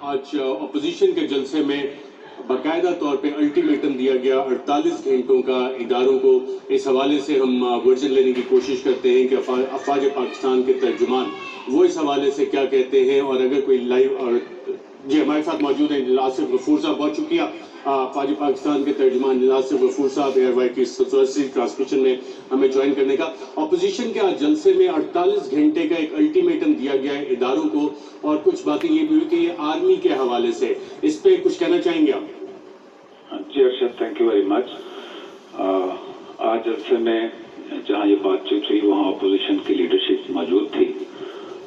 آج اپوزیشن کے جلسے میں باقاعدہ طور پہ الٹیمیٹم دیا گیا 48 گھنٹوں کا اداروں کو. اس حوالے سے ہم ورژن لینے کی کوشش کرتے ہیں کہ افواج پاکستان کے ترجمان وہ اس حوالے سے کیا کہتے ہیں. اور اگر کوئی لائیو اور جی ہمارے ساتھ موجود ہیں آصف غفور صاحب. بہت شکریہ افواج پاکستان کے ترجمان آصف غفور صاحب ایئر وائی کی ٹرانسمیشن میں ہمیں جوائن کرنے کا. اپوزیشن کے آج جلسے میں 48 گھنٹے کا ایک الٹیمیٹم دیا گیا ہے اداروں کو اور کچھ باتیں یہ بھی ہوئی کہ یہ آرمی کے حوالے سے. اس پہ کچھ کہنا چاہیں گے آپ؟ جی Arshad, thank you very much. آج جلسے میں جہاں یہ بات چیت ہوئی وہاں اپوزیشن کی لیڈرشپ موجود تھی.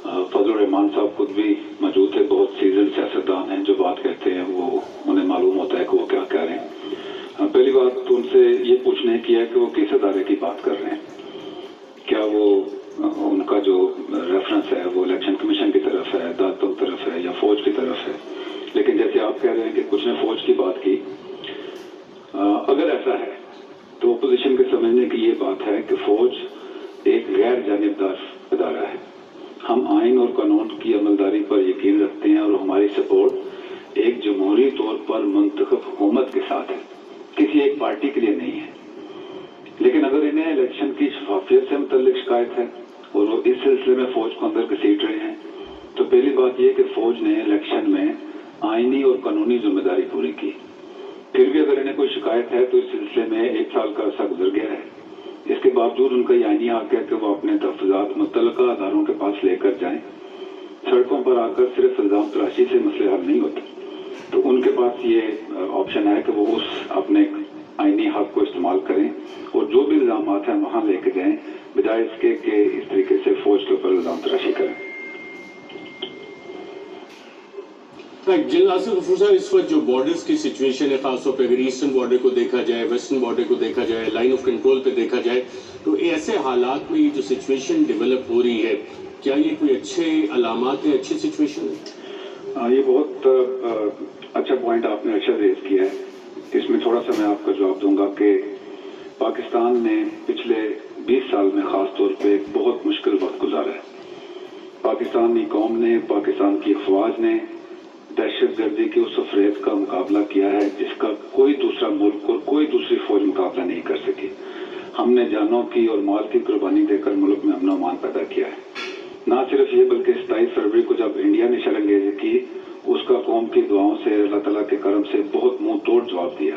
فضل الرحمان صاحب خود بھی موجود تھے. بہت سیزن سیاستدان ہیں، جو بات کہتے ہیں وہ انہیں معلوم ہوتا ہے کہ وہ کیا کہہ رہے ہیں. پہلی بات تو ان سے یہ پوچھنے کی ہے کہ وہ کس ادارے کی بات کر رہے ہیں. کیا وہ ان کا جو ریفرنس ہے وہ الیکشن کمیشن کی طرف ہے، عدالتوں کی طرف ہے یا فوج کی طرف ہے؟ لیکن جیسے آپ کہہ رہے ہیں کہ کچھ نے فوج کی بات کی، اگر ایسا ہے تو اپوزیشن کے سمجھنے کی یہ بات ہے کہ فوج ایک غیر جانبدار ادارہ ہے. ہم آئین اور قانون کی عملداری پر یقین رکھتے ہیں اور ہماری سپورٹ ایک جمہوری طور پر منتخب حکومت کے ساتھ ہے، کسی ایک پارٹی کے لیے نہیں ہے. لیکن اگر انہیں الیکشن کی شفافیت سے متعلق شکایت ہے اور وہ اس سلسلے میں فوج کو اندر گھسیٹ رہے ہیں، تو پہلی بات یہ کہ فوج نے الیکشن میں آئینی اور قانونی ذمہ داری پوری کی. پھر بھی اگر انہیں کوئی شکایت ہے تو اس سلسلے میں 1 سال کا عرصہ گزر گیا ہے. اس کے باوجود ان کا یہ آئینی حق ہے کہ وہ اپنے تحفظات متعلقہ اداروں کے پاس لے کر جائیں. سڑکوں پر آ کر صرف الزام تراشی سے مسئلے حل نہیں ہوتے، تو ان کے پاس یہ آپشن ہے کہ وہ اس اپنے آئینی حق کو استعمال کریں اور جو بھی الزامات ہیں وہاں لے کے جائیں، بجائے اس کے کہ اس طریقے سے فوج کے اوپر الزام تراشی کریں. جنرل آصف غفور صاحب، اس وقت جو بارڈرز کی سچویشن ہے، خاص طور پہ اگر ایسٹرن بارڈر کو دیکھا جائے، ویسٹرن بارڈر کو دیکھا جائے، لائن آف کنٹرول پہ دیکھا جائے، تو ایسے حالات میں یہ جو سچویشن ڈیولپ ہو رہی ہے، کیا یہ کوئی اچھے علامات ہیں، اچھی سچویشن ہے؟ یہ بہت اچھا پوائنٹ آپ نے ارشد ریز کیا ہے. اس میں تھوڑا سا میں آپ کا جواب دوں گا کہ پاکستان نے پچھلے 20 سال میں خاص طور پہ ایک بہت مشکل وقت گزارا ہے. پاکستانی قوم نے، پاکستان کی افواج نے دہشت گردی کی اس افریب کا مقابلہ کیا ہے جس کا کوئی دوسرا ملک اور کوئی دوسری فوج مقابلہ نہیں کر سکی. ہم نے جانوں کی اور مال کی قربانی دے کر ملک میں امن و امان پیدا کیا ہے. نہ صرف یہ بلکہ 27 فروری کو جب انڈیا نے شرنگیزی کی، اس کا قوم کی دعاؤں سے، اللہ تعالیٰ کے کرم سے بہت منہ توڑ جواب دیا.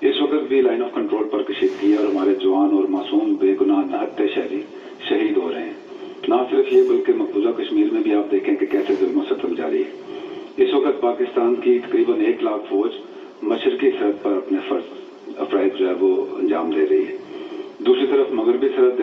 اس وقت بھی لائن آف کنٹرول پر کشیدگی اور ہمارے جوان اور معصوم بے گناہ نہتے شہری شہید ہو رہے ہیں. نہ صرف یہ بلکہ مقبوضہ کشمیر میں بھی آپ دیکھیں کہ کیسے ظلم و ستم جاری ہے. اس وقت پاکستان کی تقریباً 1 لاکھ فوج مشرقی سرحد پر اپنے فرائض جو ہے وہ انجام دے رہی ہے. دوسری طرف مغربی سرحد